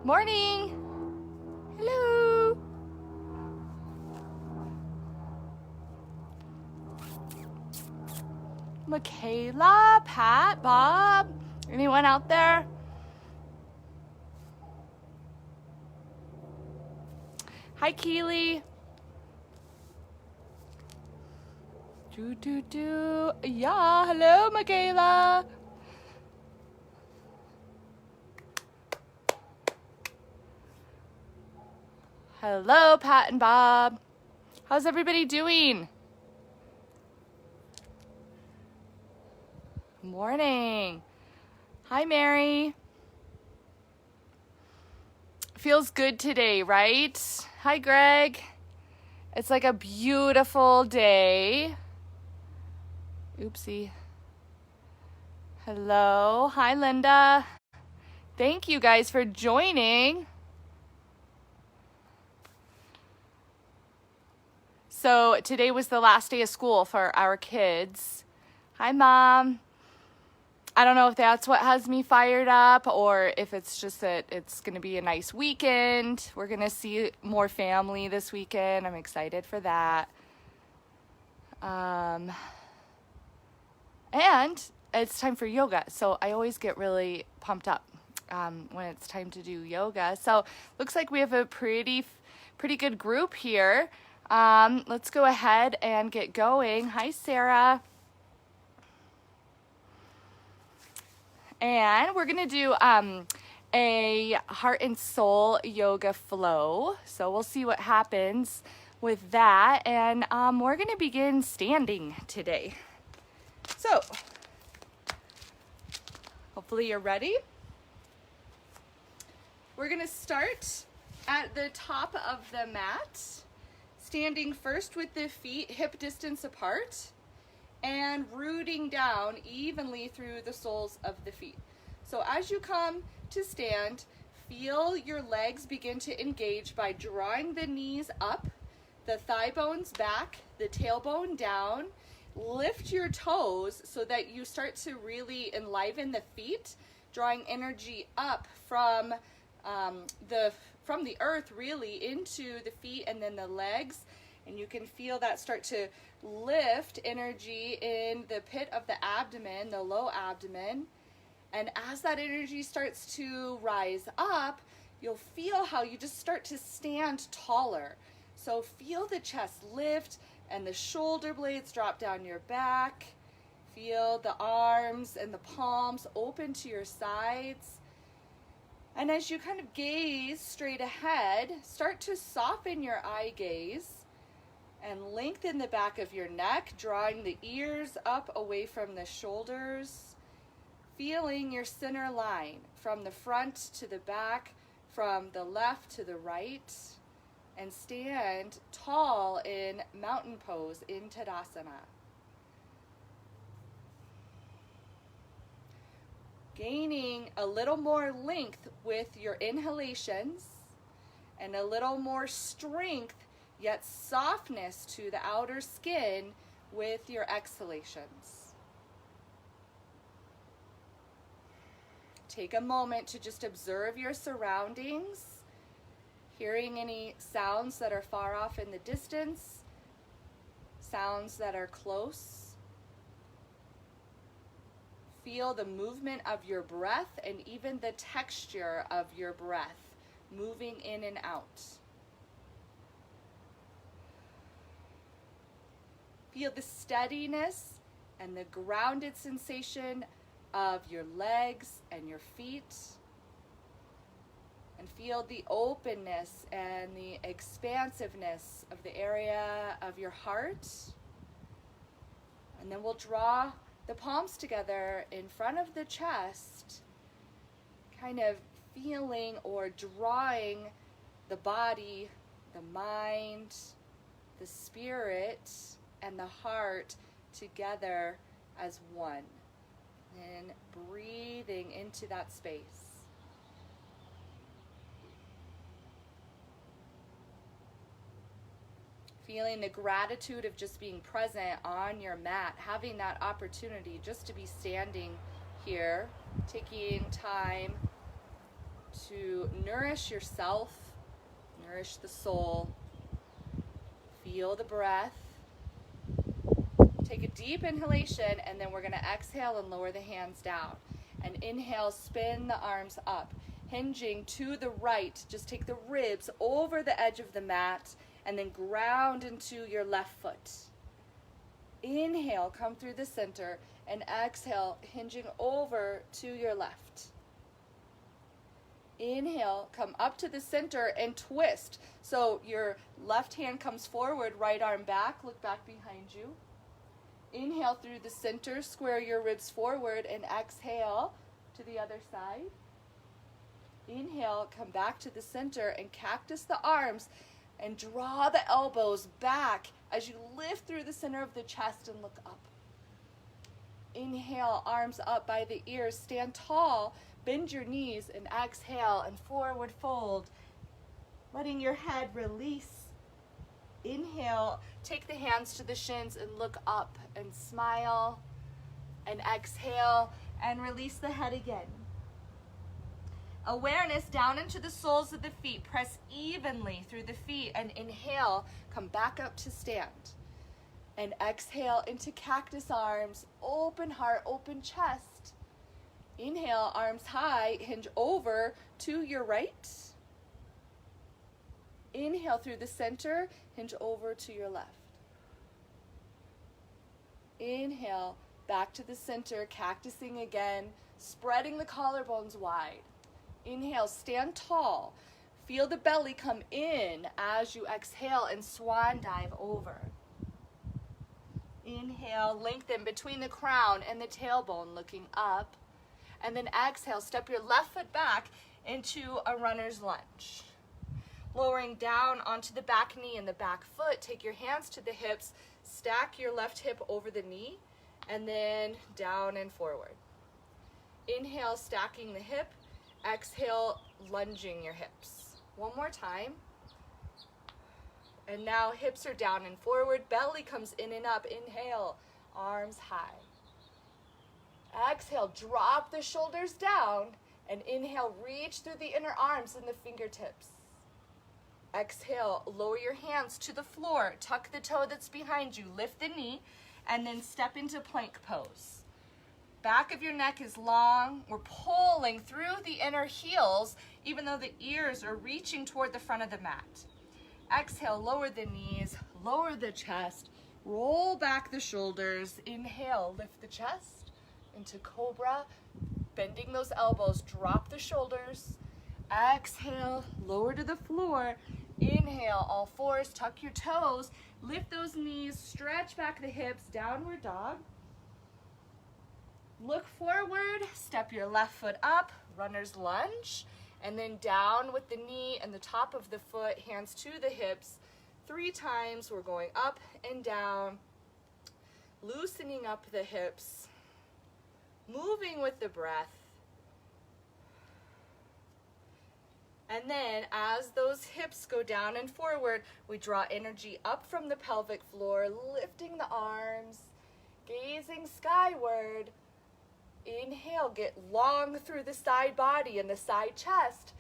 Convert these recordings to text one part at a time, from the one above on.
Morning. Hello. Michaela, Pat, Bob, anyone out there? Hi, Keely. Yeah, hello, Michaela. Hello, Pat and Bob. How's everybody doing? Morning. Hi, Mary. Feels good today, right? Hi, Greg. It's like a beautiful day. Oopsie. Hello. Hi, Linda. Thank you guys for joining. So today was the last day of school for our kids. Hi, Mom. I don't know if that's what has me fired up or if it's just that it's going to be a nice weekend. We're going to see more family this weekend. I'm excited for that. And it's time for yoga. So I always get really pumped up when it's time to do yoga. So looks like we have a pretty good group here. Let's go ahead and get going. Hi, Sarah. And we're going to do a heart and soul yoga flow. So we'll see what happens with that. And we're going to begin standing today. So hopefully you're ready. We're going to start at the top of the mat, standing first with the feet hip distance apart and rooting down evenly through the soles of the feet. So as you come to stand, feel your legs begin to engage by drawing the knees up, the thigh bones back, the tailbone down. Lift your toes so that you start to really enliven the feet, drawing energy up from the earth really into the feet and then the legs. And you can feel that start to lift energy in the pit of the abdomen, the low abdomen. And as that energy starts to rise up, you'll feel how you just start to stand taller. So feel the chest lift and the shoulder blades drop down your back. Feel the arms and the palms open to your sides. And as you kind of gaze straight ahead, start to soften your eye gaze and lengthen the back of your neck, drawing the ears up away from the shoulders, feeling your center line from the front to the back, from the left to the right, and stand tall in mountain pose in Tadasana. Gaining a little more length with your inhalations and a little more strength yet softness to the outer skin with your exhalations. Take a moment to just observe your surroundings, hearing any sounds that are far off in the distance, sounds that are close. Feel the movement of your breath and even the texture of your breath moving in and out. Feel the steadiness and the grounded sensation of your legs and your feet. And feel the openness and the expansiveness of the area of your heart. And then we'll draw the palms together in front of the chest, kind of feeling or drawing the body, the mind, the spirit, and the heart together as one. And breathing into that space. Feeling the gratitude of just being present on your mat, having that opportunity just to be standing here, taking time to nourish yourself, nourish the soul. Feel the breath. Take a deep inhalation, and then we're going to exhale and lower the hands down. And inhale, spin the arms up, hinging to the right. Just take the ribs over the edge of the mat, and then ground into your left foot. Inhale, come through the center, and exhale, hinging over to your left. Inhale, come up to the center and twist. So your left hand comes forward, right arm back, look back behind you. Inhale through the center, square your ribs forward, and exhale to the other side. Inhale, come back to the center and cactus the arms and draw the elbows back as you lift through the center of the chest and look up. Inhale, arms up by the ears, stand tall, bend your knees, and exhale and forward fold, letting your head release. Inhale, take the hands to the shins and look up and smile, and exhale and release the head again. Awareness down into the soles of the feet. Press evenly through the feet and inhale, come back up to stand. And exhale into cactus arms, open heart, open chest. Inhale, arms high, hinge over to your right. Inhale through the center, hinge over to your left. Inhale, back to the center, cactusing again, spreading the collarbones wide. Inhale, stand tall. Feel the belly come in as you exhale and swan dive over. Inhale, lengthen between the crown and the tailbone, looking up. And then exhale, step your left foot back into a runner's lunge. Lowering down onto the back knee and the back foot, take your hands to the hips, stack your left hip over the knee, and then down and forward. Inhale, stacking the hip. Exhale, lunging your hips. One more time. And now hips are down and forward, belly comes in and up. Inhale, arms high. Exhale, drop the shoulders down, and inhale, reach through the inner arms and the fingertips. Exhale, lower your hands to the floor, tuck the toe that's behind you, lift the knee, and then step into plank pose. Back of your neck is long. We're pulling through the inner heels, even though the ears are reaching toward the front of the mat. Exhale, lower the knees, lower the chest, roll back the shoulders. Inhale, lift the chest into cobra, bending those elbows, drop the shoulders. Exhale, lower to the floor. Inhale, all fours, tuck your toes, lift those knees, stretch back the hips, downward dog. Look forward, step your left foot up, runner's lunge, and then down with the knee and the top of the foot, hands to the hips. 3 times, we're going up and down, loosening up the hips, moving with the breath. And then as those hips go down and forward, we draw energy up from the pelvic floor, lifting the arms, gazing skyward. Inhale, get long through the side body and the side chest.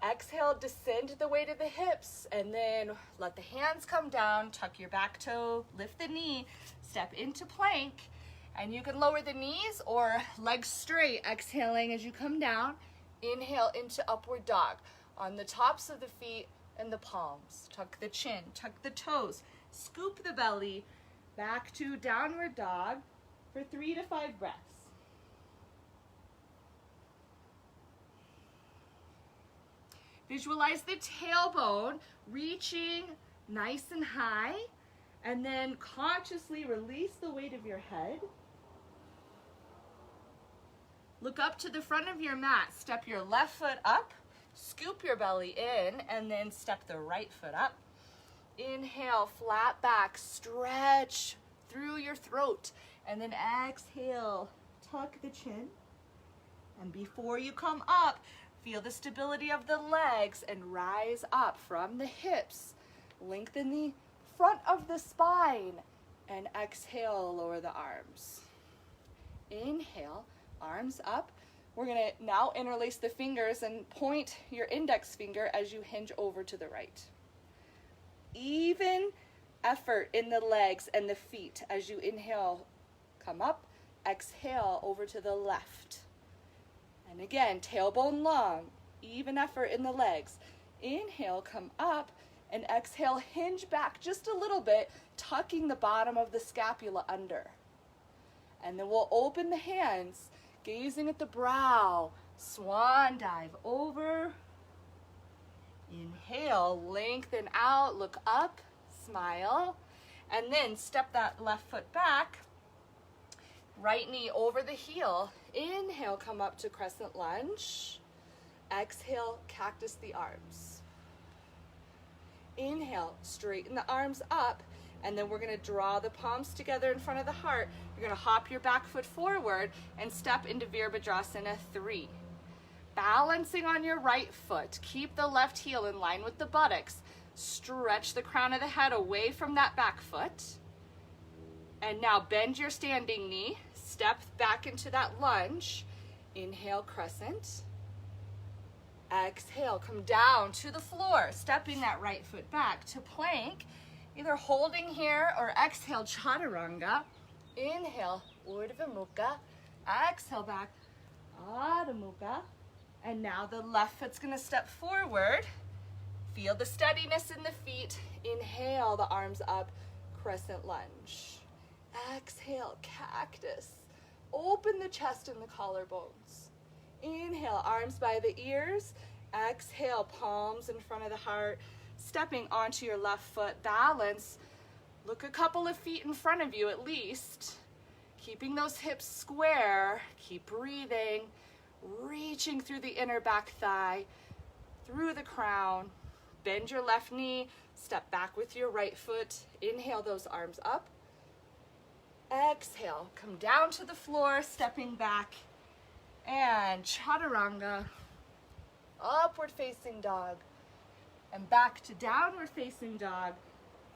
Exhale, descend the weight of the hips, and then let the hands come down, tuck your back toe, lift the knee, step into plank, and you can lower the knees or legs straight, exhaling as you come down. Inhale into upward dog on the tops of the feet and the palms. Tuck the chin, tuck the toes, scoop the belly, back to downward dog for 3 to 5 breaths. Visualize the tailbone reaching nice and high, and then consciously release the weight of your head. Look up to the front of your mat. Step your left foot up, scoop your belly in, and then step the right foot up. Inhale, flat back, stretch through your throat, and then exhale, tuck the chin. And before you come up, feel the stability of the legs and rise up from the hips. Lengthen the front of the spine, and exhale, lower the arms. Inhale, arms up. We're gonna now interlace the fingers and point your index finger as you hinge over to the right. Even effort in the legs and the feet as you inhale, come up, exhale over to the left. And again, tailbone long, even effort in the legs. Inhale, come up, and exhale, hinge back just a little bit, tucking the bottom of the scapula under. And then we'll open the hands, gazing at the brow, swan dive over. Inhale, lengthen out, look up, smile, and then step that left foot back, right knee over the heel. Inhale, come up to crescent lunge. Exhale, cactus the arms. Inhale, straighten the arms up, and then we're going to draw the palms together in front of the heart. You're going to hop your back foot forward and step into Virabhadrasana 3. Balancing on your right foot, keep the left heel in line with the buttocks. Stretch the crown of the head away from that back foot. And now bend your standing knee, step back into that lunge. Inhale, crescent. Exhale, come down to the floor, stepping that right foot back to plank, either holding here or exhale, chaturanga. Inhale, Urdhva Mukha. Exhale back, Adho Mukha. And now the left foot's gonna step forward. Feel the steadiness in the feet. Inhale, the arms up, crescent lunge. Exhale, cactus. Open the chest and the collarbones. Inhale, arms by the ears. Exhale, palms in front of the heart. Stepping onto your left foot, balance. Look a couple of feet in front of you at least. Keeping those hips square. Keep breathing. Reaching through the inner back thigh, through the crown. Bend your left knee, step back with your right foot. Inhale those arms up. Exhale, come down to the floor, stepping back. And chaturanga, upward facing dog. And back to downward facing dog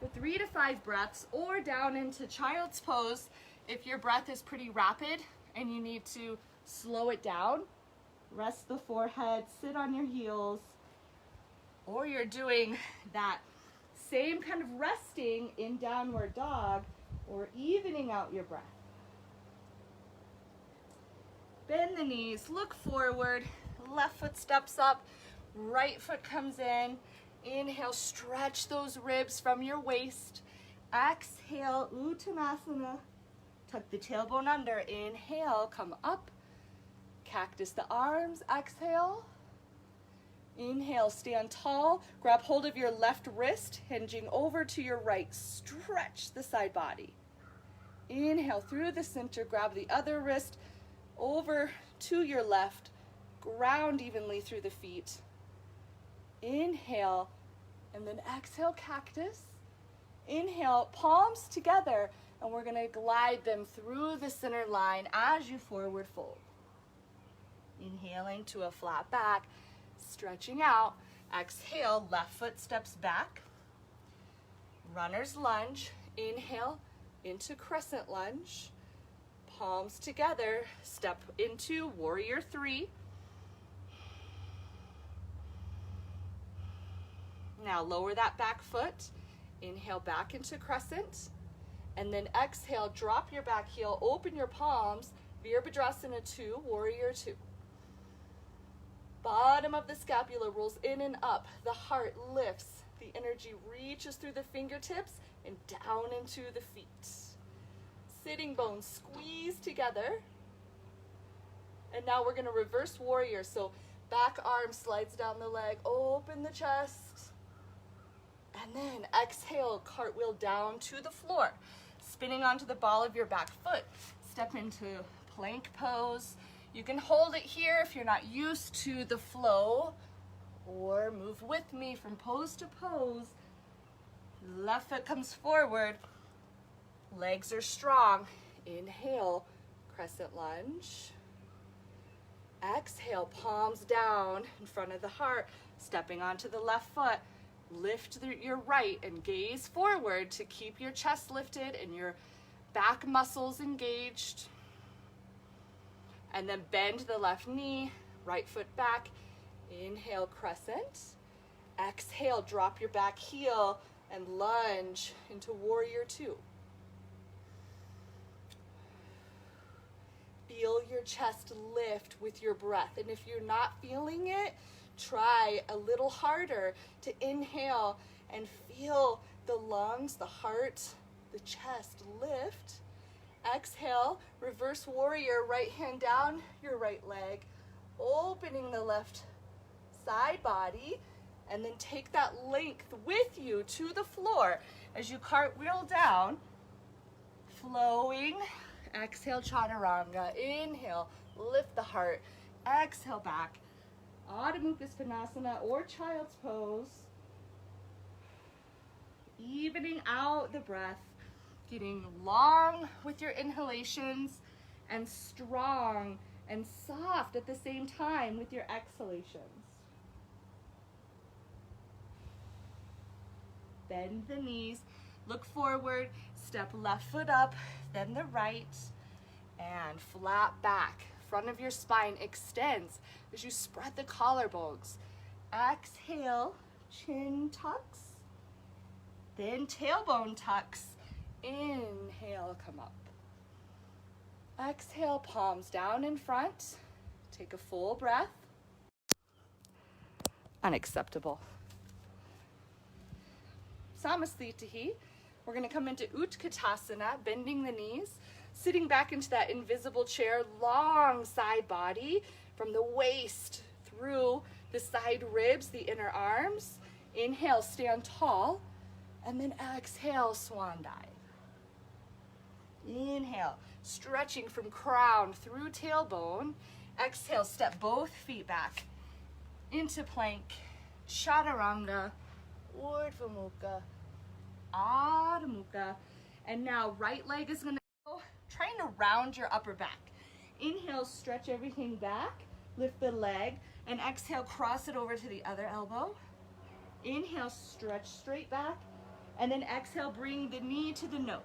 for 3 to 5 breaths, or down into child's pose if your breath is pretty rapid and you need to slow it down. Rest the forehead, sit on your heels, or you're doing that same kind of resting in downward dog or evening out your breath. Bend the knees, look forward, left foot steps up, right foot comes in. Inhale, stretch those ribs from your waist. Exhale, Uttanasana. Tuck the tailbone under. Inhale, come up. Cactus the arms. Exhale. Inhale, stand tall. Grab hold of your left wrist, hinging over to your right. Stretch the side body. Inhale through the center. Grab the other wrist over to your left. Ground evenly through the feet. Inhale, and then exhale, cactus. Inhale, palms together, and we're going to glide them through the center line as you forward fold. Inhaling to a flat back, stretching out. Exhale, left foot steps back. Runner's lunge. Inhale into crescent lunge. Palms together, step into warrior 3. Now lower that back foot. Inhale back into crescent. And then exhale, drop your back heel, open your palms. Virabhadrasana 2, warrior 2. Bottom of the scapula rolls in and up. The heart lifts. The energy reaches through the fingertips and down into the feet. Sitting bones squeeze together. And now we're going to reverse warrior. So back arm slides down the leg, open the chest. And then exhale, cartwheel down to the floor. Spinning onto the ball of your back foot. Step into plank pose. You can hold it here if you're not used to the flow, or move with me from pose to pose. Left foot comes forward. Legs are strong. Inhale, crescent lunge. Exhale, palms down in front of the heart. Stepping onto the left foot. Lift your right and gaze forward to keep your chest lifted and your back muscles engaged. And then bend the left knee, right foot back. Inhale, crescent. Exhale, drop your back heel and lunge into warrior two. Feel your chest lift with your breath. And if you're not feeling it, try a little harder to inhale and feel the lungs, the heart, the chest lift. Exhale, reverse warrior, right hand down your right leg, opening the left side body, and then take that length with you to the floor as you cartwheel down, flowing. Exhale, chaturanga. Inhale, lift the heart. Exhale, back. Adho Mukha Svanasana or child's pose. Evening out the breath, getting long with your inhalations and strong and soft at the same time with your exhalations. Bend the knees, look forward, step left foot up, then the right, and flat back. Front of your spine extends as you spread the collarbones. Exhale, chin tucks, then tailbone tucks. Inhale, come up. Exhale, palms down in front. Take a full breath. Unacceptable. Samasthitihi. We're going to come into Utkatasana, bending the knees, sitting back into that invisible chair, long side body from the waist through the side ribs, the inner arms. Inhale, stand tall, and then exhale, swan dive. Inhale, stretching from crown through tailbone. Exhale, step both feet back into plank, chaturanga, urdhva mukha, adho mukha. And now right leg is going to go, trying to round your upper back. Inhale, stretch everything back, lift the leg, and exhale, cross it over to the other elbow. Inhale, stretch straight back, and then exhale, bring the knee to the nose.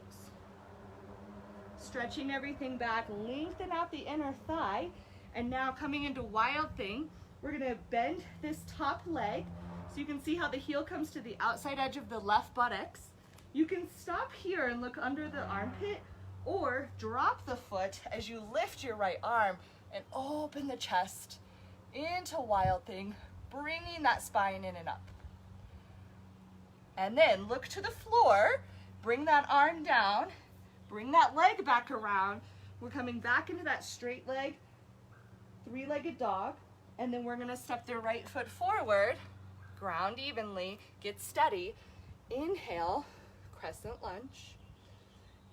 Stretching everything back, lengthen out the inner thigh, and now coming into wild thing, we're gonna bend this top leg, so you can see how the heel comes to the outside edge of the left buttocks. You can stop here and look under the armpit, or drop the foot as you lift your right arm and open the chest into wild thing, bringing that spine in and up. And then look to the floor, bring that arm down, bring that leg back around. We're coming back into that straight leg, three-legged dog, and then we're gonna step the right foot forward, ground evenly, get steady. Inhale, crescent lunge.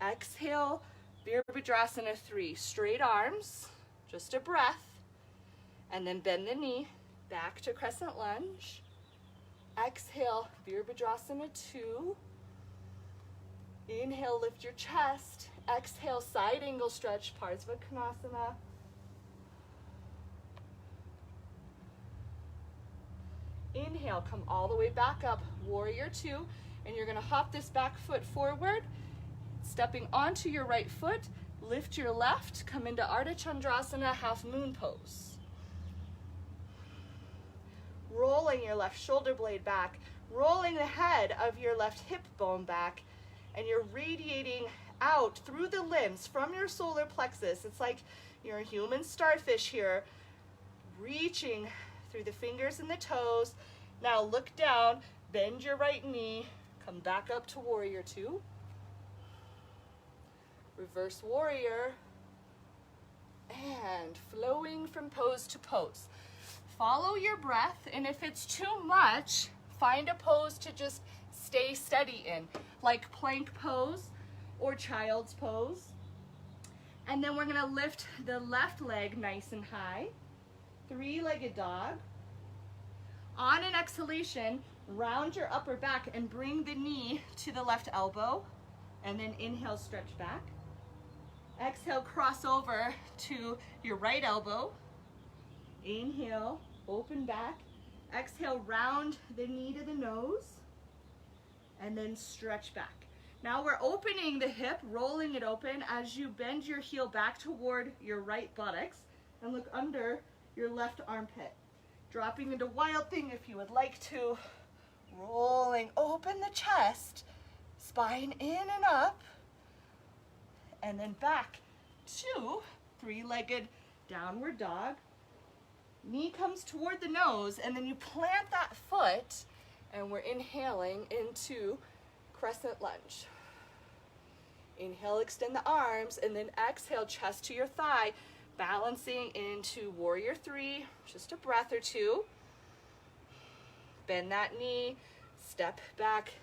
Exhale, Virabhadrasana 3, straight arms, just a breath, and then bend the knee, back to crescent lunge. Exhale, Virabhadrasana 2. Inhale, lift your chest. Exhale, side angle stretch, Parsva Konasana. Inhale, come all the way back up, warrior two, and you're gonna hop this back foot forward, stepping onto your right foot, lift your left, come into Ardha Chandrasana, half moon pose. Rolling your left shoulder blade back, rolling the head of your left hip bone back, and you're radiating out through the limbs from your solar plexus. It's like you're a human starfish here, reaching through the fingers and the toes. Now look down, bend your right knee, come back up to warrior two. Reverse warrior, and flowing from pose to pose. Follow your breath, and if it's too much, find a pose to just stay steady in, like plank pose or child's pose. And then we're gonna lift the left leg nice and high, three-legged dog. On an exhalation, round your upper back and bring the knee to the left elbow, and then inhale, stretch back. Exhale, cross over to your right elbow. Inhale, open back. Exhale, round the knee to the nose, and then stretch back. Now we're opening the hip, rolling it open as you bend your heel back toward your right buttocks. and look under your left armpit. Dropping into wild thing if you would like to. Rolling open the chest, spine in and up, and then back to three-legged downward dog. Knee comes toward the nose, and then you plant that foot, and we're inhaling into crescent lunge. Inhale, extend the arms, and then exhale, chest to your thigh, balancing into warrior three, just a breath or two. Bend that knee, step back,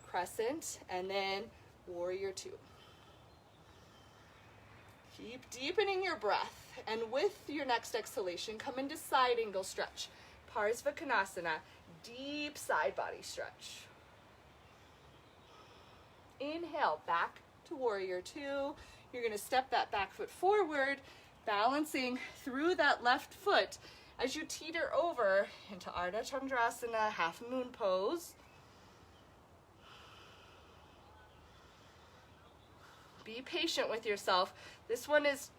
crescent, and then warrior two. Keep deepening your breath, and with your next exhalation, come into side angle stretch. Parsvakonasana, deep side body stretch. Inhale, back to warrior two. You're gonna step that back foot forward, balancing through that left foot as you teeter over into Ardha Chandrasana, half moon pose. Be patient with yourself. This one is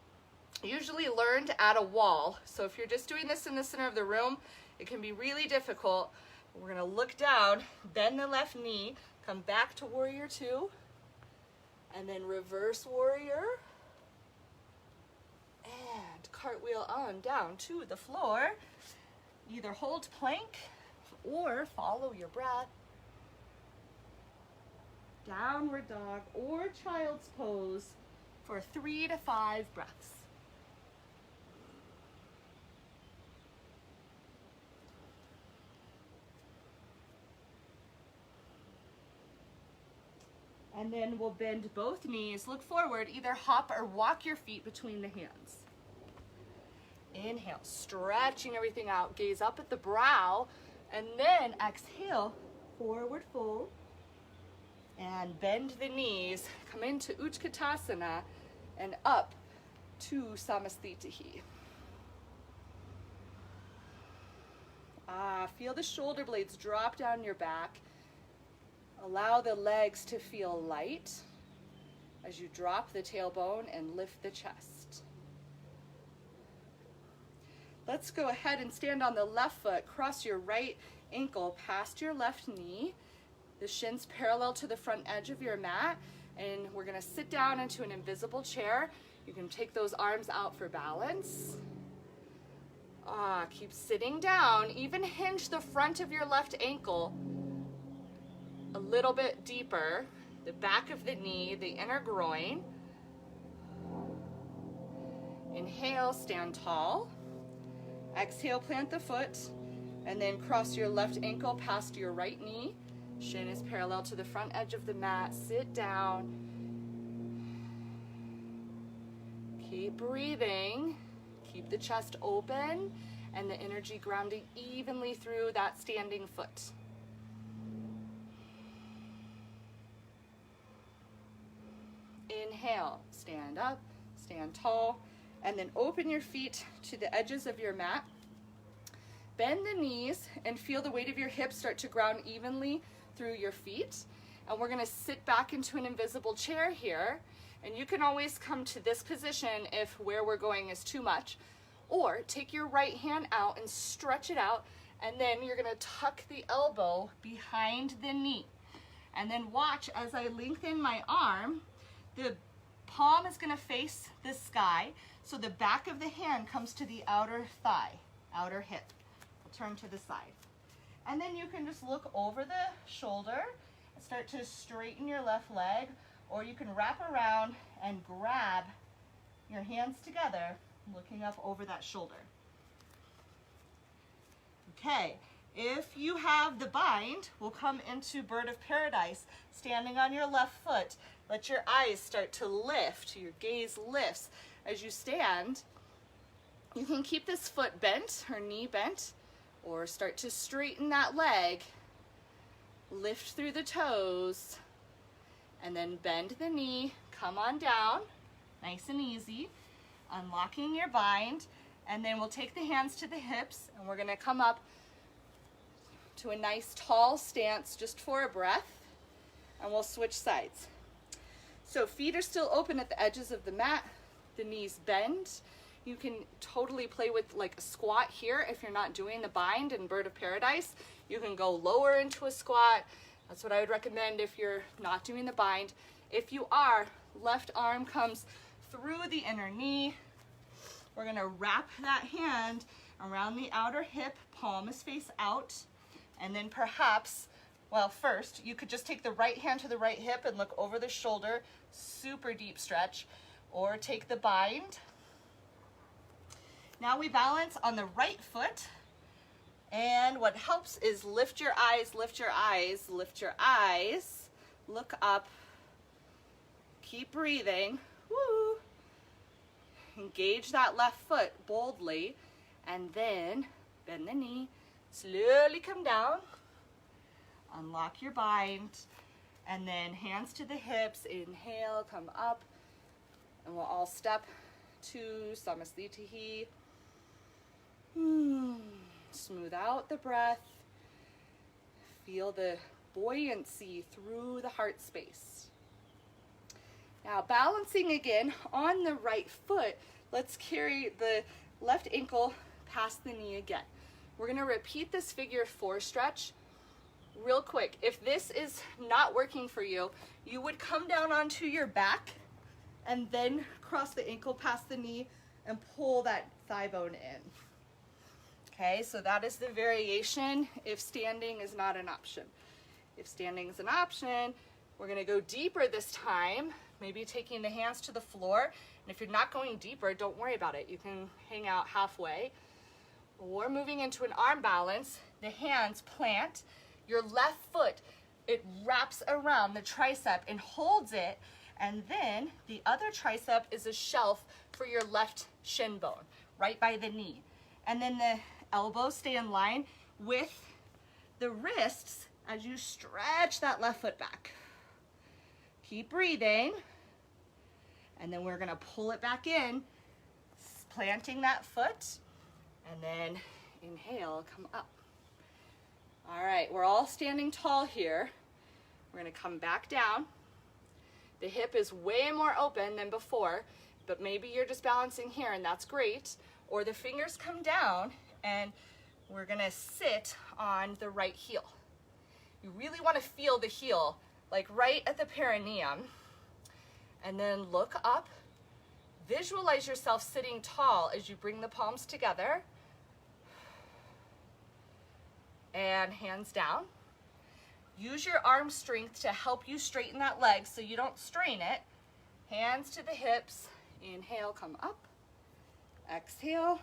usually learned at a wall. So if you're just doing this in the center of the room, it can be really difficult. We're gonna look down, bend the left knee, come back to warrior two, and then reverse warrior. And cartwheel on down to the floor. Either hold plank or follow your breath. Downward dog or child's pose for 3 to 5 breaths. And then we'll bend both knees, look forward, either hop or walk your feet between the hands. Inhale, stretching everything out, gaze up at the brow, and then exhale, forward fold, and bend the knees, come into Utkatasana, and up to Samastitihi. Feel the shoulder blades drop down your back. Allow the legs to feel light as you drop the tailbone and lift the chest. Let's go ahead and stand on the left foot. Cross your right ankle past your left knee. The shins parallel to the front edge of your mat. And we're going to sit down into an invisible chair. You can take those arms out for balance. Keep sitting down. Even hinge the front of your left ankle a little bit deeper, the back of the knee, the inner groin. Inhale, stand tall. Exhale, plant the foot, and then cross your left ankle past your right knee. Shin is parallel to the front edge of the mat. Sit down. Keep breathing. Keep the chest open and the energy grounding evenly through that standing foot. Inhale, stand up, stand tall, and then open your feet to the edges of your mat. Bend the knees and feel the weight of your hips start to ground evenly through your feet. And we're gonna sit back into an invisible chair here. And you can always come to this position if where we're going is too much. Or take your right hand out and stretch it out. And then you're gonna tuck the elbow behind the knee. And then watch as I lengthen my arm. The palm is gonna face the sky, so the back of the hand comes to the outer thigh, outer hip. We'll turn to the side. And then you can just look over the shoulder and start to straighten your left leg, or you can wrap around and grab your hands together, looking up over that shoulder. Okay, if you have the bind, we'll come into Bird of Paradise, standing on your left foot. Let your eyes start to lift, your gaze lifts as you stand. You can keep this foot bent or knee bent, or start to straighten that leg. Lift through the toes, and then bend the knee, come on down, nice and easy. Unlocking your bind, and then we'll take the hands to the hips, and we're gonna come up to a nice tall stance just for a breath, and we'll switch sides. So feet are still open at the edges of the mat, the knees bend. You can totally play with like a squat here if you're not doing the bind in Bird of Paradise. You can go lower into a squat. That's what I would recommend if you're not doing the bind. If you are, left arm comes through the inner knee. We're gonna wrap that hand around the outer hip, palm is face out, and then perhaps, well, first, you could just take the right hand to the right hip and look over the shoulder, super deep stretch, or take the bind. Now we balance on the right foot, and what helps is lift your eyes, lift your eyes, lift your eyes, look up, keep breathing, woo. Engage that left foot boldly, and then bend the knee, slowly come down, unlock your bind, and then hands to the hips, inhale, come up, and we'll all step to Samasthitihi. Smooth out the breath, feel the buoyancy through the heart space. Now balancing again on the right foot, let's carry the left ankle past the knee again. We're gonna repeat this figure 4 stretch real quick. If this is not working for you, you would come down onto your back and then cross the ankle past the knee and pull that thigh bone in. Okay, so that is the variation if standing is not an option. If standing is an option, we're gonna go deeper this time, maybe taking the hands to the floor. And if you're not going deeper, don't worry about it. You can hang out halfway. Or moving into an arm balance, the hands plant, your left foot, it wraps around the tricep and holds it, and then the other tricep is a shelf for your left shin bone, right by the knee. And then the elbows stay in line with the wrists as you stretch that left foot back. Keep breathing, and then we're gonna pull it back in, planting that foot, and then inhale, come up. All right, we're all standing tall here. We're gonna come back down. The hip is way more open than before, but maybe you're just balancing here and that's great. Or the fingers come down and we're gonna sit on the right heel. You really wanna feel the heel, like right at the perineum. And then look up. Visualize yourself sitting tall as you bring the palms together. And hands down. Use your arm strength to help you straighten that leg so you don't strain it. Hands to the hips. Inhale, come up. Exhale,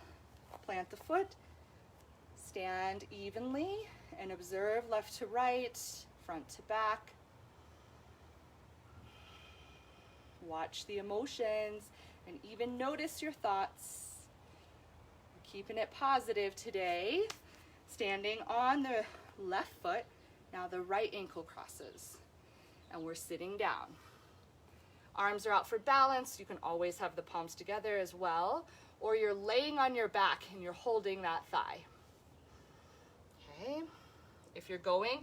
plant the foot. Stand evenly and observe left to right, front to back. Watch the emotions and even notice your thoughts. We're keeping it positive today. Standing on the left foot, now the right ankle crosses, and we're sitting down. Arms are out for balance. You can always have the palms together as well, or you're laying on your back and you're holding that thigh. Okay, if you're going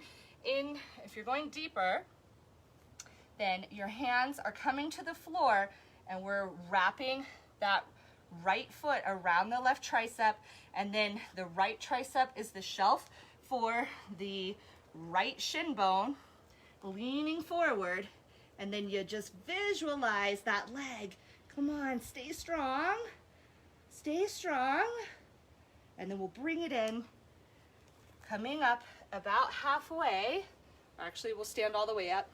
deeper, then your hands are coming to the floor and we're wrapping that right foot around the left tricep, and then the right tricep is the shelf for the right shin bone, leaning forward, and then you just visualize that leg. Come on, stay strong, and then we'll bring it in, coming up about halfway. Actually, we'll stand all the way up,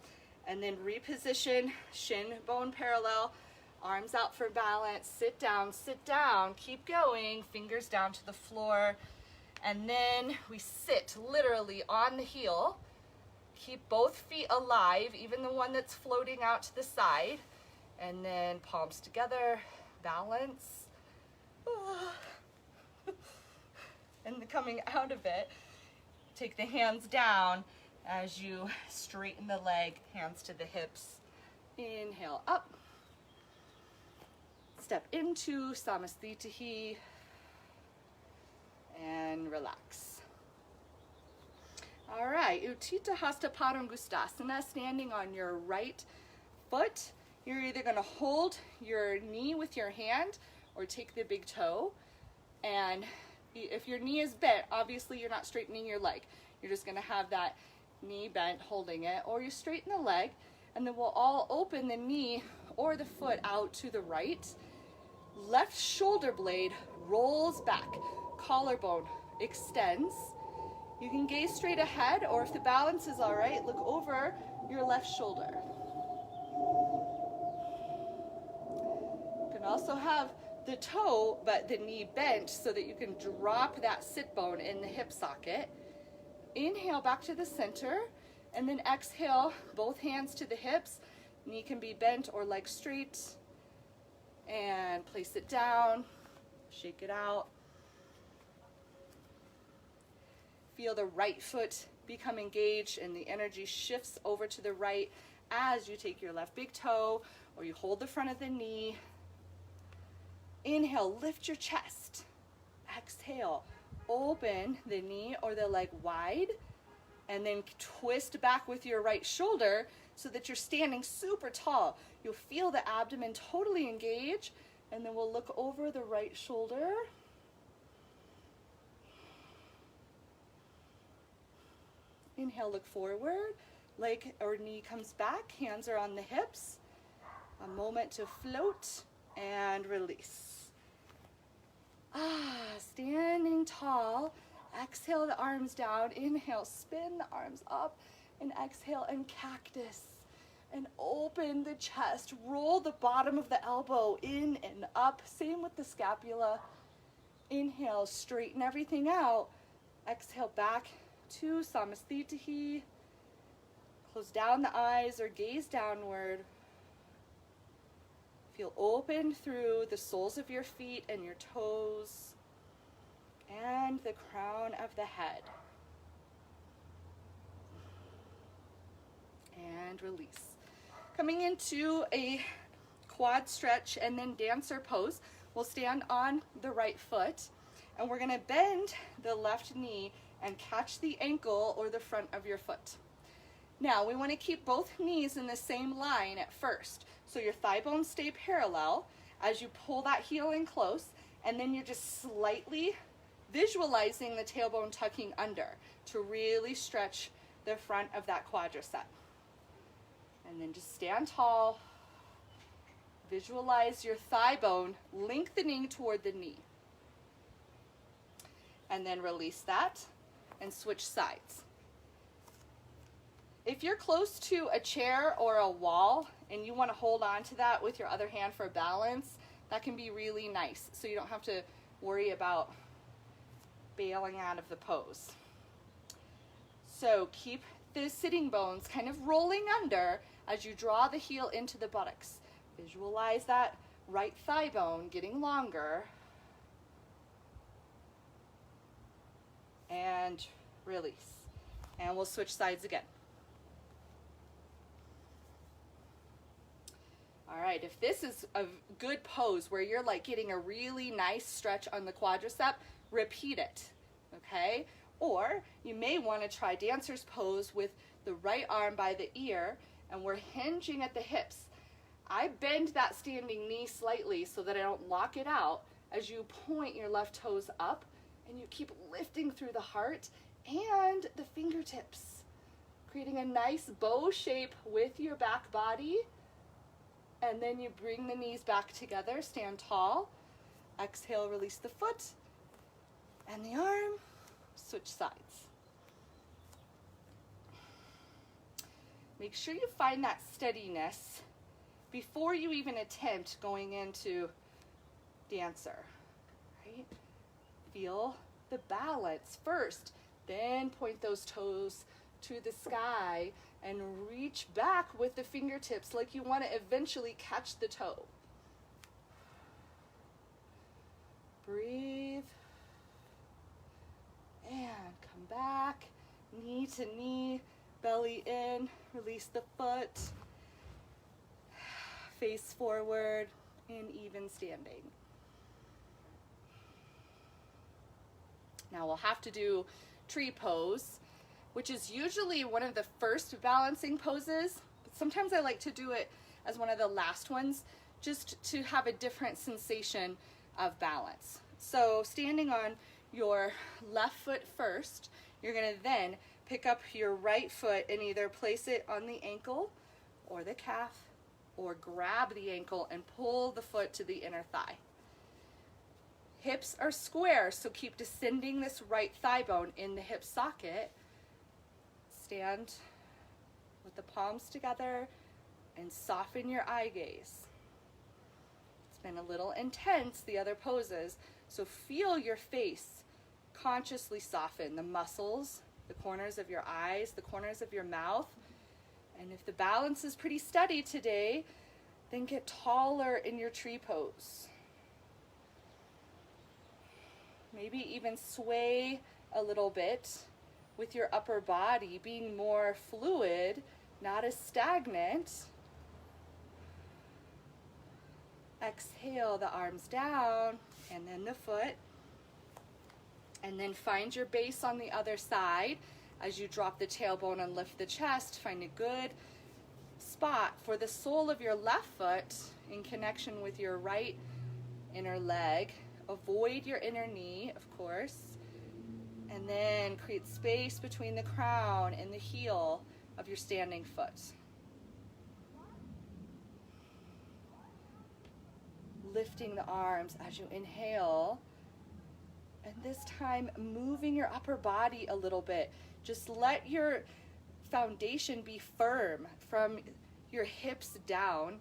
and then reposition, shin bone parallel, arms out for balance, sit down, keep going, fingers down to the floor, and then we sit literally on the heel. Keep both feet alive, even the one that's floating out to the side, and then palms together, balance, and coming out of it, take the hands down as you straighten the leg, hands to the hips, inhale up. Step into Samasthitihi and relax. All right, Utthita Hasta Padangusthasana, standing on your right foot. You're either going to hold your knee with your hand or take the big toe, and if your knee is bent, obviously you're not straightening your leg. You're just going to have that knee bent holding it, or you straighten the leg, and then we'll all open the knee or the foot out to the right. Left shoulder blade rolls back, collarbone extends. You can gaze straight ahead, or if the balance is all right, look over your left shoulder. You can also have the toe but the knee bent so that you can drop that sit bone in the hip socket. Inhale back to the center, and then exhale, both hands to the hips. Knee can be bent or leg straight. And place it down, shake it out. Feel the right foot become engaged and the energy shifts over to the right as you take your left big toe or you hold the front of the knee. Inhale, lift your chest. Exhale, open the knee or the leg wide, and then twist back with your right shoulder so that you're standing super tall. You'll feel the abdomen totally engage, and then we'll look over the right shoulder. Inhale, look forward, leg or knee comes back, hands are on the hips. A moment to float and release. Standing tall. Exhale the arms down. Inhale, spin the arms up, and exhale and cactus. And open the chest. Roll the bottom of the elbow in and up. Same with the scapula. Inhale, straighten everything out. Exhale back to Samasthiti. Close down the eyes or gaze downward. Feel open through the soles of your feet and your toes and the crown of the head. And release. Coming into a quad stretch and then dancer pose, we'll stand on the right foot and we're going to bend the left knee and catch the ankle or the front of your foot. Now we want to keep both knees in the same line at first. So your thigh bones stay parallel as you pull that heel in close, and then you're just slightly visualizing the tailbone tucking under to really stretch the front of that quadricep. And then just stand tall. Visualize your thigh bone lengthening toward the knee. And then release that and switch sides. If you're close to a chair or a wall and you want to hold on to that with your other hand for balance, that can be really nice. So you don't have to worry about bailing out of the pose. So keep the sitting bones kind of rolling under as you draw the heel into the buttocks. Visualize that right thigh bone getting longer. And release. And we'll switch sides again. All right, if this is a good pose where you're like getting a really nice stretch on the quadricep, repeat it, okay? Or you may want to try dancer's pose with the right arm by the ear and we're hinging at the hips. I bend that standing knee slightly so that I don't lock it out as you point your left toes up and you keep lifting through the heart and the fingertips, creating a nice bow shape with your back body. And then you bring the knees back together, stand tall. Exhale, release the foot and the arm, switch sides. Make sure you find that steadiness before you even attempt going into dancer, right? Feel the balance first, then point those toes to the sky and reach back with the fingertips like you want to eventually catch the toe. Breathe. And come back, knee to knee, belly in, release the foot, face forward in even standing. Now we'll have to do tree pose, which is usually one of the first balancing poses, but sometimes I like to do it as one of the last ones just to have a different sensation of balance. So standing on your left foot first, you're going to then pick up your right foot and either place it on the ankle or the calf, or grab the ankle and pull the foot to the inner thigh. Hips are square, so keep descending this right thigh bone in the hip socket. Stand with the palms together and soften your eye gaze. It's been a little intense, the other poses, so feel your face consciously soften, the muscles, the corners of your eyes, the corners of your mouth. And if the balance is pretty steady today, then get taller in your tree pose. Maybe even sway a little bit with your upper body, being more fluid, not as stagnant. Exhale the arms down and then the foot. And then find your base on the other side. As you drop the tailbone and lift the chest, find a good spot for the sole of your left foot in connection with your right inner leg. Avoid your inner knee, of course. And then create space between the crown and the heel of your standing foot. Lifting the arms as you inhale. And this time, moving your upper body a little bit. Just let your foundation be firm from your hips down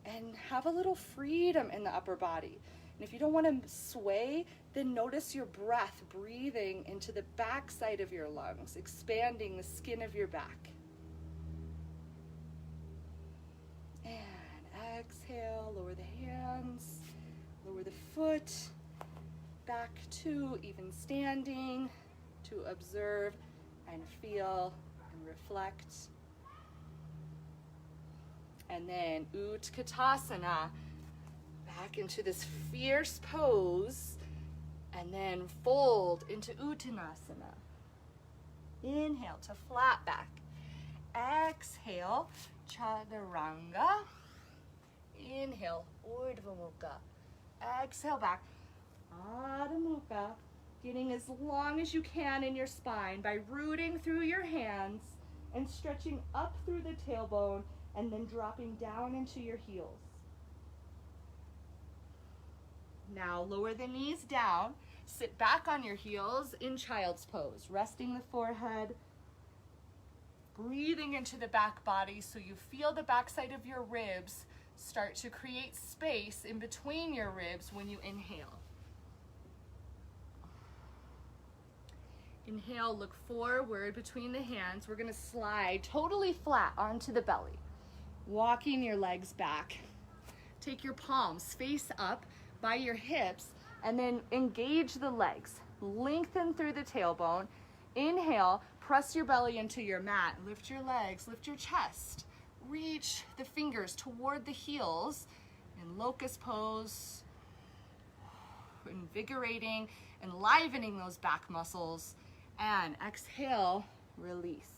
and have a little freedom in the upper body. And if you don't want to sway, then notice your breath breathing into the back side of your lungs, expanding the skin of your back. And exhale, lower the hands, lower the foot, back to even standing, to observe and feel and reflect. And then Utkatasana, back into this fierce pose, and then fold into Uttanasana. Inhale to flat back. Exhale, Chaturanga. Inhale, Urdhva Mukha. Exhale back, Adho Mukha. Getting as long as you can in your spine by rooting through your hands and stretching up through the tailbone and then dropping down into your heels. Now lower the knees down, sit back on your heels in child's pose, resting the forehead, breathing into the back body so you feel the backside of your ribs start to create space in between your ribs when you inhale. Inhale, look forward between the hands. We're going to slide totally flat onto the belly, walking your legs back. Take your palms face up by your hips and then engage the legs. Lengthen through the tailbone. Inhale, press your belly into your mat. Lift your legs, lift your chest. Reach the fingers toward the heels in locust pose. Invigorating, enlivening those back muscles. And exhale, release.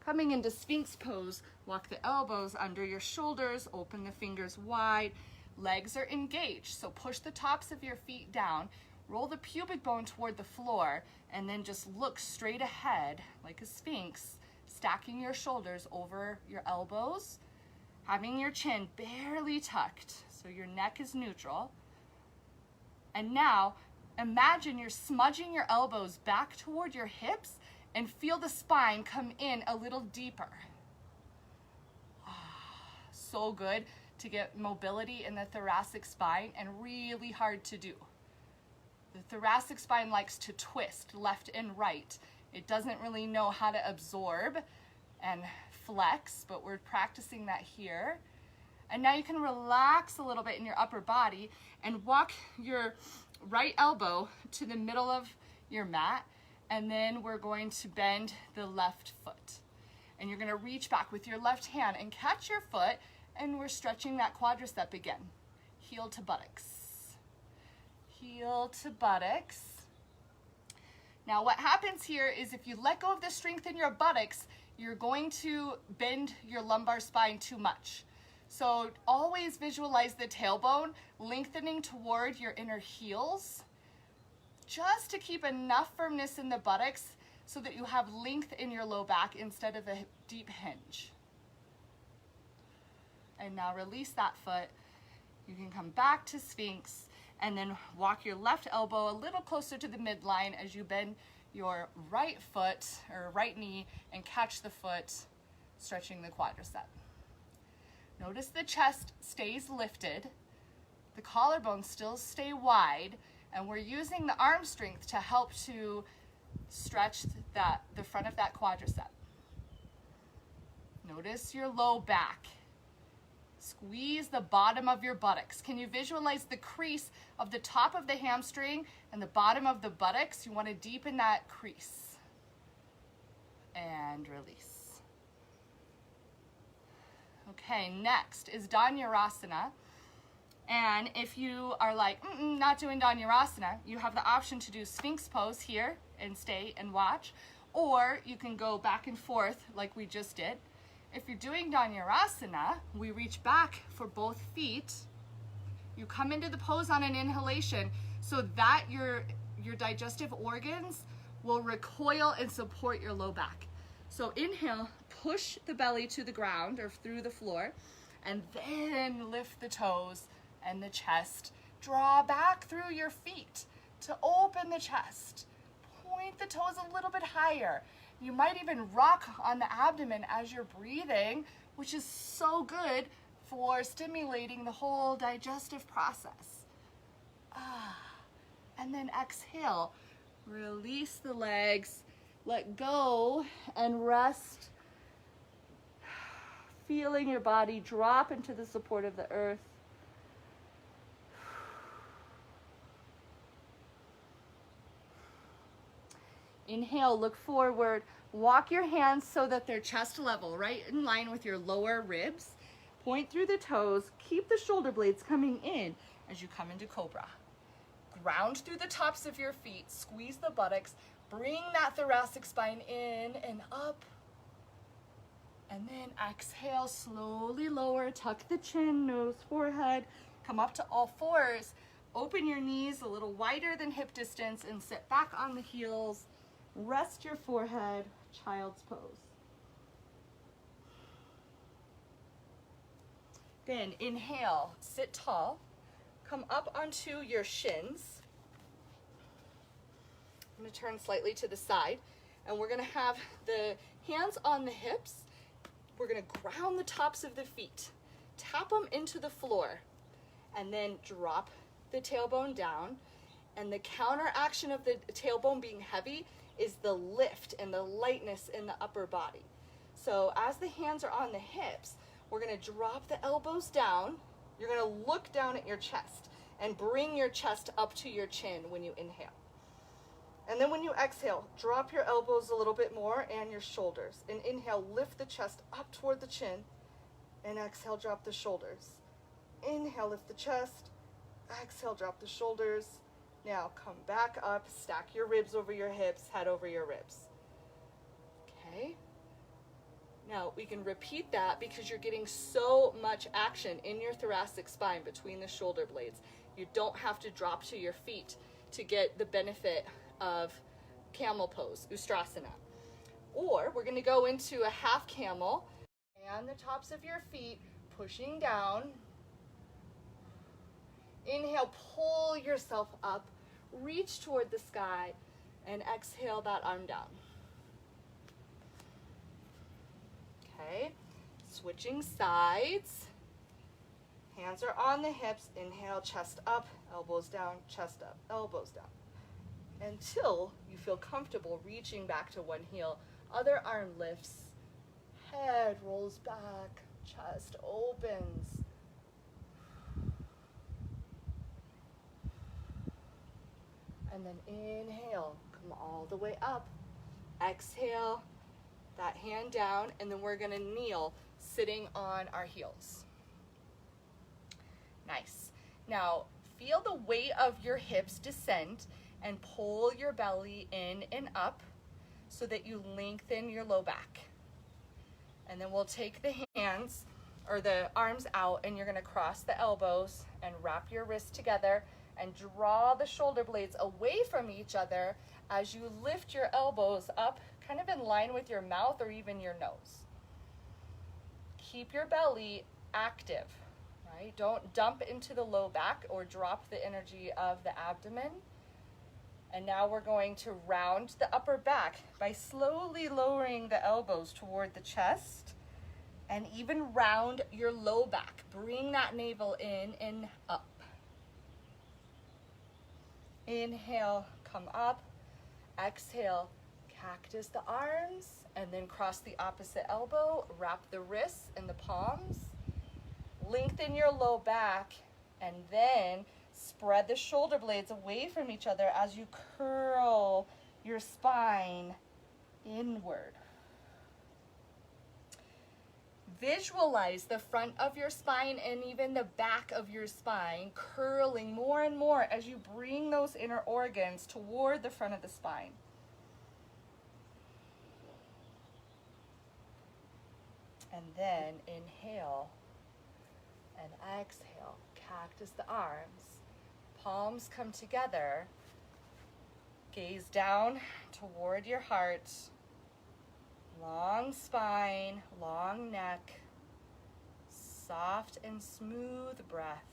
Coming into Sphinx pose, walk the elbows under your shoulders, open the fingers wide. Legs are engaged, so push the tops of your feet down, roll the pubic bone toward the floor, and then just look straight ahead like a Sphinx, stacking your shoulders over your elbows, having your chin barely tucked, so your neck is neutral. And now, imagine you're smudging your elbows back toward your hips and feel the spine come in a little deeper. So good to get mobility in the thoracic spine and really hard to do. The thoracic spine likes to twist left and right. It doesn't really know how to absorb and flex, but we're practicing that here. And now you can relax a little bit in your upper body and walk your right elbow to the middle of your mat, and then we're going to bend the left foot. And you're going to reach back with your left hand and catch your foot, and we're stretching that quadricep again. Heel to buttocks. Heel to buttocks. Now what happens here is if you let go of the strength in your buttocks, you're going to bend your lumbar spine too much. So always visualize the tailbone lengthening toward your inner heels, just to keep enough firmness in the buttocks so that you have length in your low back instead of a deep hinge. And now release that foot. You can come back to Sphinx and then walk your left elbow a little closer to the midline as you bend your right foot or right knee and catch the foot, stretching the quadricep. Notice the chest stays lifted, the collarbones still stay wide, and we're using the arm strength to help to stretch the front of that quadricep. Notice your low back. Squeeze the bottom of your buttocks. Can you visualize the crease of the top of the hamstring and the bottom of the buttocks? You want to deepen that crease. And release. Okay, next is Dhanurasana. And if you are like, not doing Dhanurasana, you have the option to do Sphinx pose here and stay and watch, or you can go back and forth like we just did. If you're doing Dhanurasana, we reach back for both feet. You come into the pose on an inhalation so that your digestive organs will recoil and support your low back. So inhale, push the belly to the ground or through the floor, and then lift the toes and the chest. Draw back through your feet to open the chest. Point the toes a little bit higher. You might even rock on the abdomen as you're breathing, which is so good for stimulating the whole digestive process. And then exhale. Release the legs. Let go and rest. Feeling your body drop into the support of the earth. Inhale, look forward. Walk your hands so that they're chest level, right in line with your lower ribs. Point through the toes. Keep the shoulder blades coming in as you come into Cobra. Ground through the tops of your feet. Squeeze the buttocks. Bring that thoracic spine in and up. And then exhale, slowly lower. Tuck the chin, nose, forehead. Come up to all fours. Open your knees a little wider than hip distance and sit back on the heels. Rest your forehead, child's pose. Then inhale, sit tall. Come up onto your shins. I'm going to turn slightly to the side, and we're going to have the hands on the hips. We're going to ground the tops of the feet. Tap them into the floor, and then drop the tailbone down. And the counter action of the tailbone being heavy is the lift and the lightness in the upper body. So as the hands are on the hips, we're going to drop the elbows down. You're going to look down at your chest and bring your chest up to your chin when you inhale. And then when you exhale, drop your elbows a little bit more and your shoulders. And inhale, lift the chest up toward the chin. And exhale, drop the shoulders. Inhale, lift the chest. Exhale, drop the shoulders. Now come back up, stack your ribs over your hips, head over your ribs. Okay? Now we can repeat that because you're getting so much action in your thoracic spine between the shoulder blades. You don't have to drop to your feet to get the benefit of camel pose, Ustrasana. Or we're going to go into a half camel and the tops of your feet pushing down. Inhale, pull yourself up, reach toward the sky, and exhale that arm down. Okay, switching sides. Hands are on the hips. Inhale, chest up, elbows down, chest up, elbows down. Until you feel comfortable reaching back to one heel. Other arm lifts, head rolls back, chest opens. And then inhale, come all the way up. Exhale, that hand down, and then we're gonna kneel, sitting on our heels. Nice. Now, feel the weight of your hips descend and pull your belly in and up so that you lengthen your low back. And then we'll take the hands or the arms out, and you're gonna cross the elbows and wrap your wrists together and draw the shoulder blades away from each other as you lift your elbows up, kind of in line with your mouth or even your nose. Keep your belly active, right? Don't dump into the low back or drop the energy of the abdomen. And now we're going to round the upper back by slowly lowering the elbows toward the chest, and even round your low back. Bring that navel in and up. Inhale, come up. Exhale, cactus the arms, and then cross the opposite elbow. Wrap the wrists and the palms. Lengthen your low back, and then spread the shoulder blades away from each other as you curl your spine inward. Visualize the front of your spine and even the back of your spine curling more and more as you bring those inner organs toward the front of the spine. And then inhale and exhale, cactus the arms, palms come together, gaze down toward your heart. Long spine, long neck, soft and smooth breath.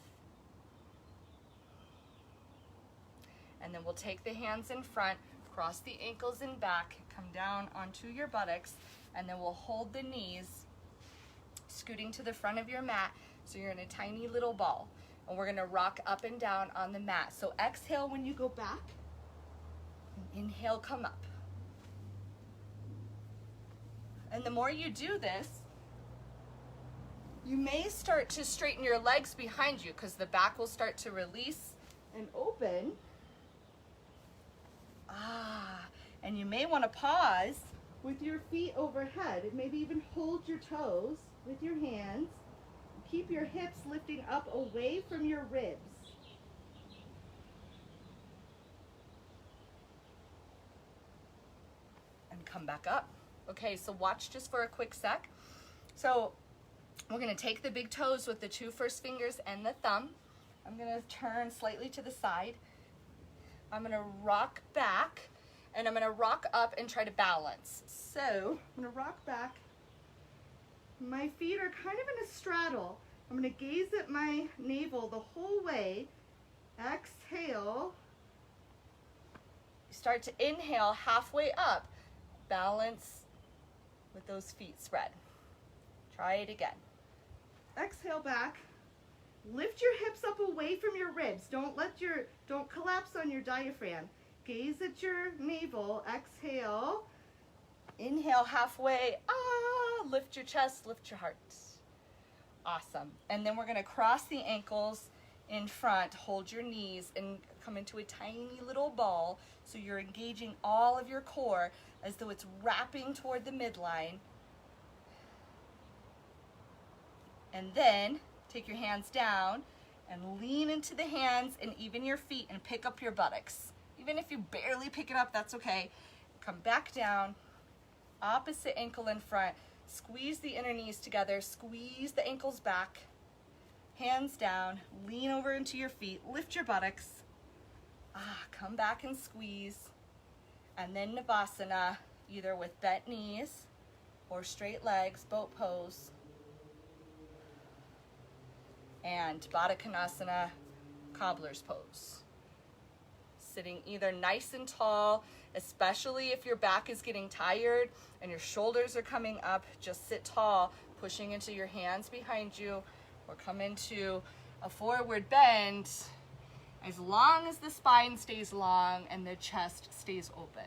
And then we'll take the hands in front, cross the ankles and back, come down onto your buttocks, and then we'll hold the knees, scooting to the front of your mat so you're in a tiny little ball. And we're gonna rock up and down on the mat. So exhale when you go back, and inhale, come up. And the more you do this, you may start to straighten your legs behind you because the back will start to release and open. And you may want to pause with your feet overhead and maybe even hold your toes with your hands. Keep your hips lifting up away from your ribs. And come back up. Okay, so watch just for a quick sec. So we're gonna take the big toes with the 2 first fingers and the thumb. I'm gonna turn slightly to the side. I'm gonna rock back, and I'm gonna rock up and try to balance. So I'm gonna rock back. My feet are kind of in a straddle. I'm gonna gaze at my navel the whole way. Exhale. Start to inhale halfway up. Balance with those feet spread. Try it again. Exhale back. Lift your hips up away from your ribs. Don't collapse on your diaphragm. Gaze at your navel. Exhale. Inhale halfway. Lift your chest, lift your heart. Awesome. And then we're gonna cross the ankles in front, hold your knees, and come into a tiny little ball. So you're engaging all of your core as though it's wrapping toward the midline. And then take your hands down and lean into the hands and even your feet and pick up your buttocks. Even if you barely pick it up, that's okay. Come back down, opposite ankle in front. Squeeze the inner knees together, squeeze the ankles back, hands down, lean over into your feet, lift your buttocks. Come back and squeeze. And then Navasana, either with bent knees or straight legs, boat pose. And Baddha Konasana, cobbler's pose. Sitting either nice and tall, especially if your back is getting tired and your shoulders are coming up, just sit tall, pushing into your hands behind you, or come into a forward bend as long as the spine stays long and the chest stays open.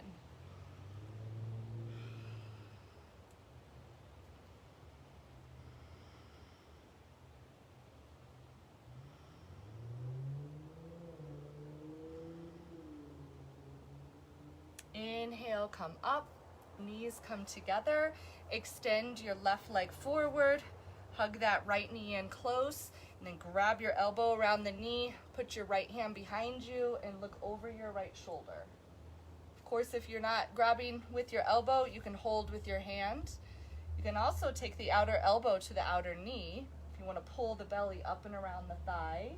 Inhale, come up, knees come together, extend your left leg forward, hug that right knee in close, and then grab your elbow around the knee, put your right hand behind you, and look over your right shoulder. Of course, if you're not grabbing with your elbow, you can hold with your hand. You can also take the outer elbow to the outer knee, You want to pull the belly up and around the thigh.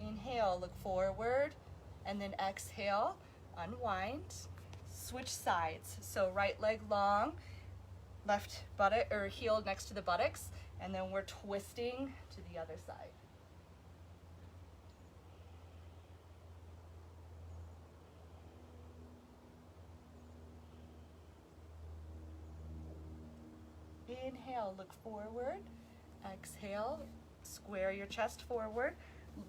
Inhale, look forward, and then exhale, unwind. Switch sides. So right leg long, left buttock or heel next to the buttocks, and then we're twisting to the other side. Inhale, look forward. Exhale, square your chest forward.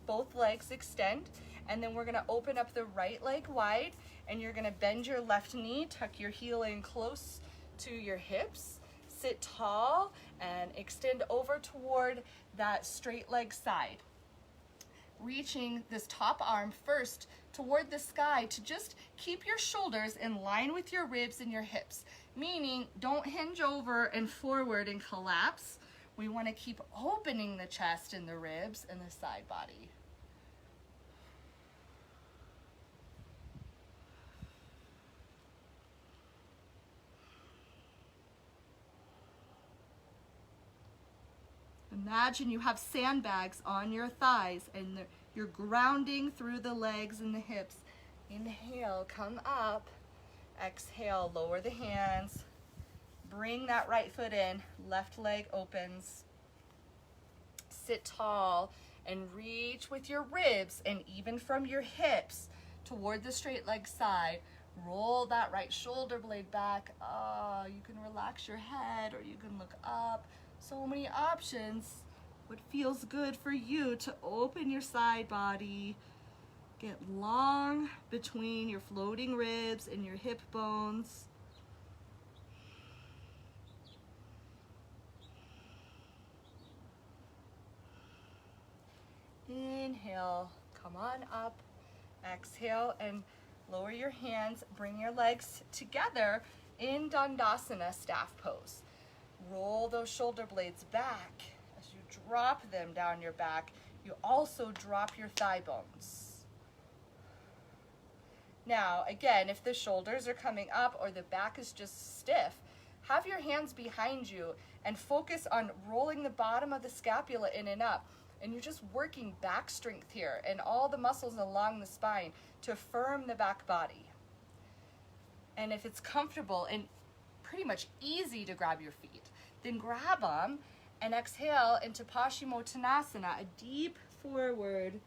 Both legs extend. And then we're going to open up the right leg wide. And you're going to bend your left knee, tuck your heel in close to your hips. Sit tall and extend over toward that straight leg side. Reaching this top arm first toward the sky to just keep your shoulders in line with your ribs and your hips. Meaning, don't hinge over and forward and collapse. We want to keep opening the chest and the ribs and the side body. Imagine you have sandbags on your thighs and you're grounding through the legs and the hips. Inhale, come up. Exhale, lower the hands. Bring that right foot in. Left leg opens. Sit tall and reach with your ribs and even from your hips toward the straight leg side. Roll that right shoulder blade back. You can relax your head or you can look up. So many options. What feels good for you to open your side body. Get long between your floating ribs and your hip bones. Inhale, come on up. Exhale and lower your hands. Bring your legs together in Dandasana, staff pose. Roll those shoulder blades back. As you drop them down your back, you also drop your thigh bones. Now, again, if the shoulders are coming up or the back is just stiff, have your hands behind you and focus on rolling the bottom of the scapula in and up. And you're just working back strength here and all the muscles along the spine to firm the back body. And if it's comfortable and pretty much easy to grab your feet, then grab them and exhale into Paschimottanasana, a deep forward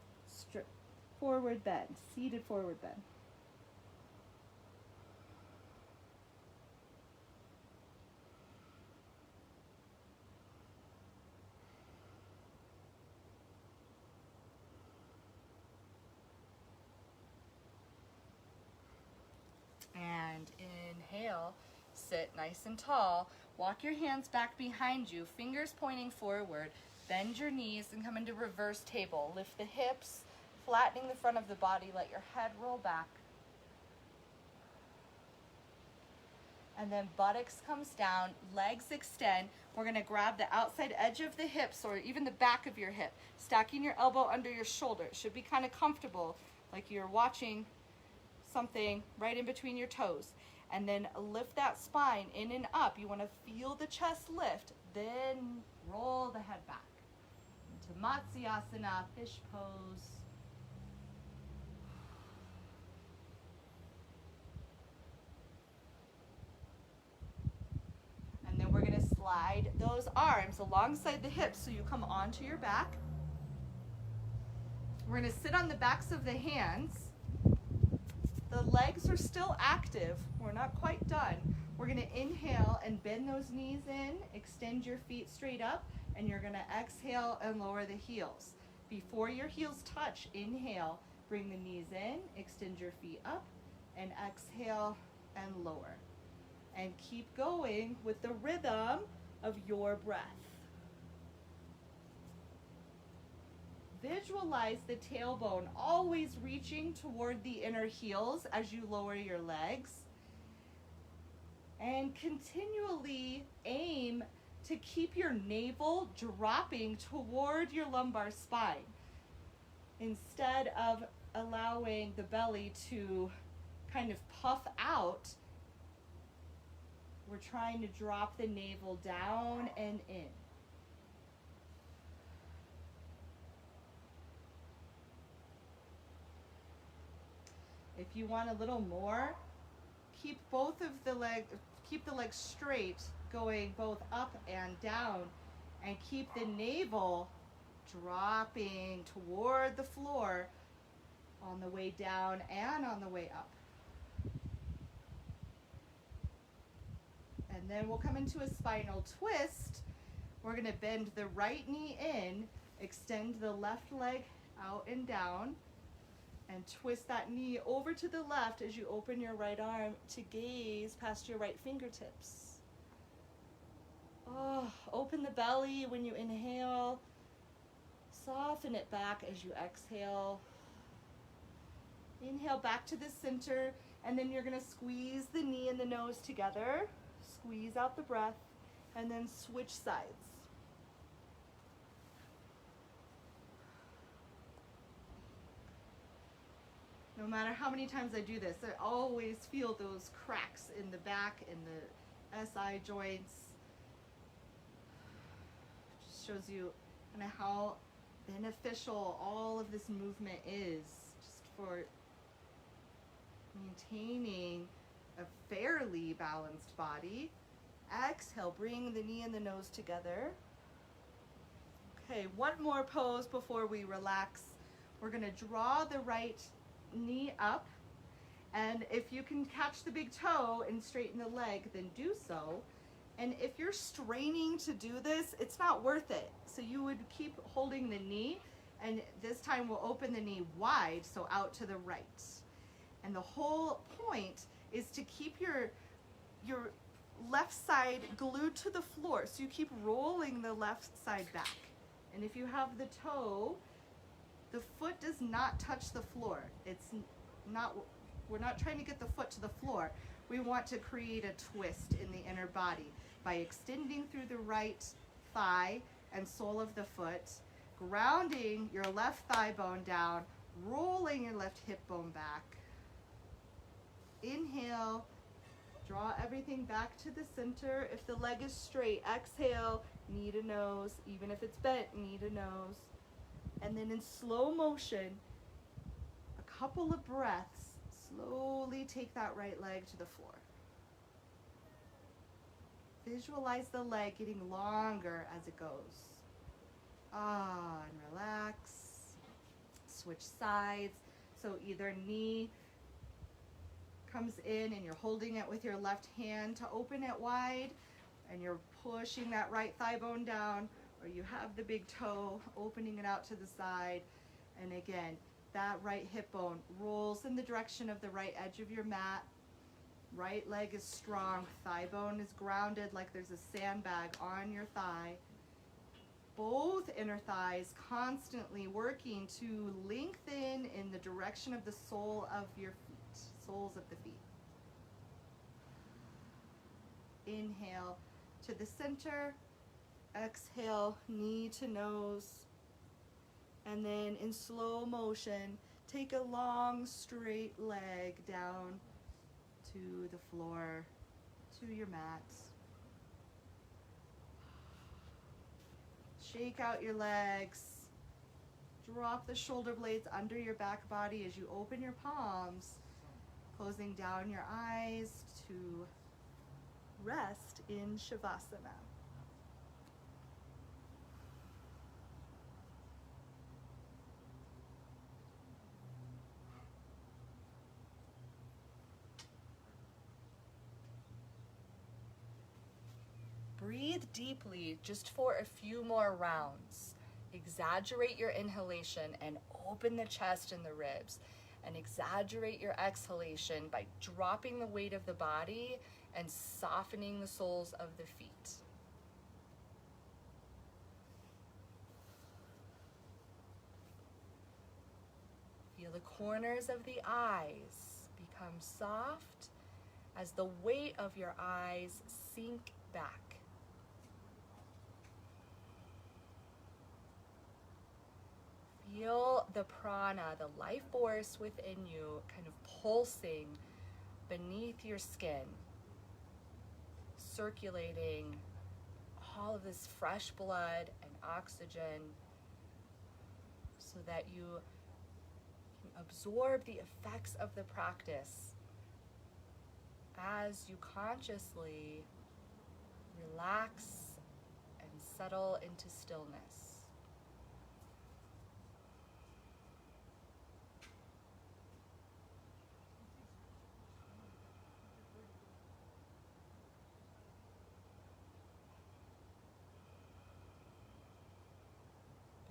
bend, seated forward bend. And inhale, sit nice and tall. Walk your hands back behind you, fingers pointing forward. Bend your knees and come into reverse table. Lift the hips, flattening the front of the body. Let your head roll back. And then buttocks comes down, legs extend. We're going to grab the outside edge of the hips or even the back of your hip, stacking your elbow under your shoulder. It should be kind of comfortable, like you're watching something right in between your toes. And then lift that spine in and up. You want to feel the chest lift, then roll the head back into Matsyasana, fish pose. And then we're going to slide those arms alongside the hips so you come onto your back. We're going to sit on the backs of the hands. The legs are still active. We're not quite done. We're going to inhale and bend those knees in, extend your feet straight up, and you're going to exhale and lower the heels. Before your heels touch, inhale, bring the knees in, extend your feet up, and exhale and lower. And keep going with the rhythm of your breath. Visualize the tailbone always reaching toward the inner heels as you lower your legs. And continually aim to keep your navel dropping toward your lumbar spine instead of allowing the belly to kind of puff out. we're trying to drop the navel down and in. If you want a little more, keep the legs straight, going both up and down, and keep the navel dropping toward the floor on the way down and on the way up. And then we'll come into a spinal twist. We're going to bend the right knee in, extend the left leg out and down, and twist that knee over to the left as you open your right arm to gaze past your right fingertips. Oh, open the belly when you inhale. Soften it back as you exhale. Inhale back to the center, and then you're going to squeeze the knee and the nose together. Squeeze out the breath, and then switch sides. No matter how many times I do this, I always feel those cracks in the back, in the SI joints. Just shows you kind of how beneficial all of this movement is, just for maintaining a fairly balanced body. Exhale, bring the knee and the nose together. Okay, one more pose before we relax. We're going to draw the right knee up, and if you can catch the big toe and straighten the leg, then do so. And if you're straining to do this, it's not worth it. So you would keep holding the knee, and this time we'll open the knee wide, so out to the right. And the whole point is to keep your left side glued to the floor. So you keep rolling the left side back. And if you have the toe, the foot does not touch the floor. We're not trying to get the foot to the floor. We want to create a twist in the inner body by extending through the right thigh and sole of the foot, grounding your left thigh bone down, rolling your left hip bone back. Inhale, draw everything back to the center. If the leg is straight, exhale, knee to nose. Even if it's bent, knee to nose. And then in slow motion, a couple of breaths, slowly take that right leg to the floor. Visualize the leg getting longer as it goes. And relax. Switch sides. So either knee comes in and you're holding it with your left hand to open it wide, and you're pushing that right thigh bone down, or you have the big toe opening it out to the side. And again, that right hip bone rolls in the direction of the right edge of your mat. Right leg is strong, thigh bone is grounded like there's a sandbag on your thigh. Both inner thighs constantly working to lengthen in the direction of the sole of your feet, soles of the feet. Inhale to the center, exhale, knee to nose, and then in slow motion, take a long straight leg down to the floor, to your mat. Shake out your legs. Drop the shoulder blades under your back body as you open your palms, closing down your eyes to rest in Shavasana. Breathe deeply just for a few more rounds. Exaggerate your inhalation and open the chest and the ribs. And exaggerate your exhalation by dropping the weight of the body and softening the soles of the feet. Feel the corners of the eyes become soft as the weight of your eyes sink back. Feel the prana, the life force within you, kind of pulsing beneath your skin, circulating all of this fresh blood and oxygen so that you can absorb the effects of the practice as you consciously relax and settle into stillness.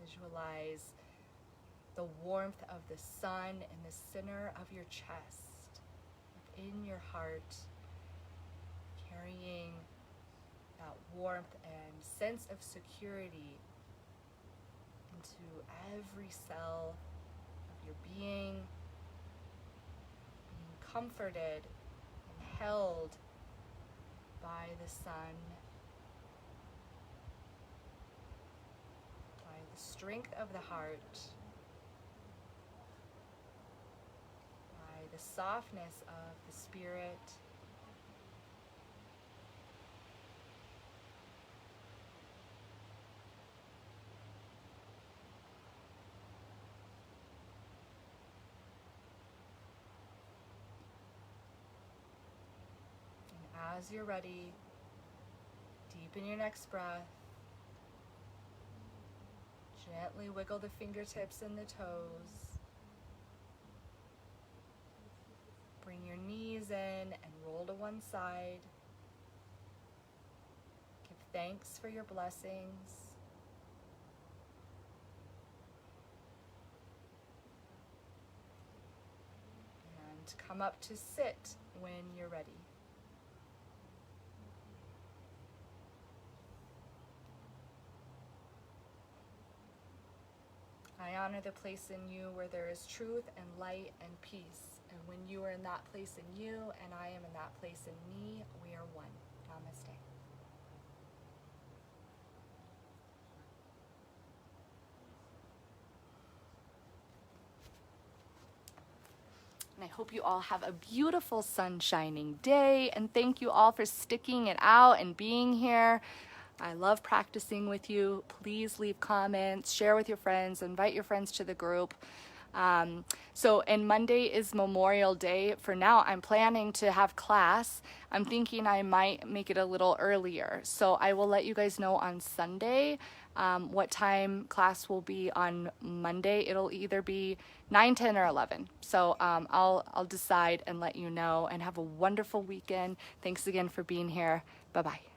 Visualize the warmth of the sun in the center of your chest, within your heart, carrying that warmth and sense of security into every cell of your being comforted and held by the sun, by the strength of the heart, by the softness of the spirit. As you're ready, deepen your next breath. Gently wiggle the fingertips and the toes. Bring your knees in and roll to one side. Give thanks for your blessings. And come up to sit when you're ready. I honor the place in you where there is truth and light and peace. And when you are in that place in you and I am in that place in me, we are one. Namaste. And I hope you all have a beautiful sun-shining day. And thank you all for sticking it out and being here. I love practicing with you. Please leave comments, share with your friends, invite your friends to the group. And Monday is Memorial Day. For now, I'm planning to have class. I'm thinking I might make it a little earlier. So I will let you guys know on Sunday what time class will be on Monday. It'll either be 9, 10, or 11. So I'll decide and let you know, and have a wonderful weekend. Thanks again for being here. Bye-bye.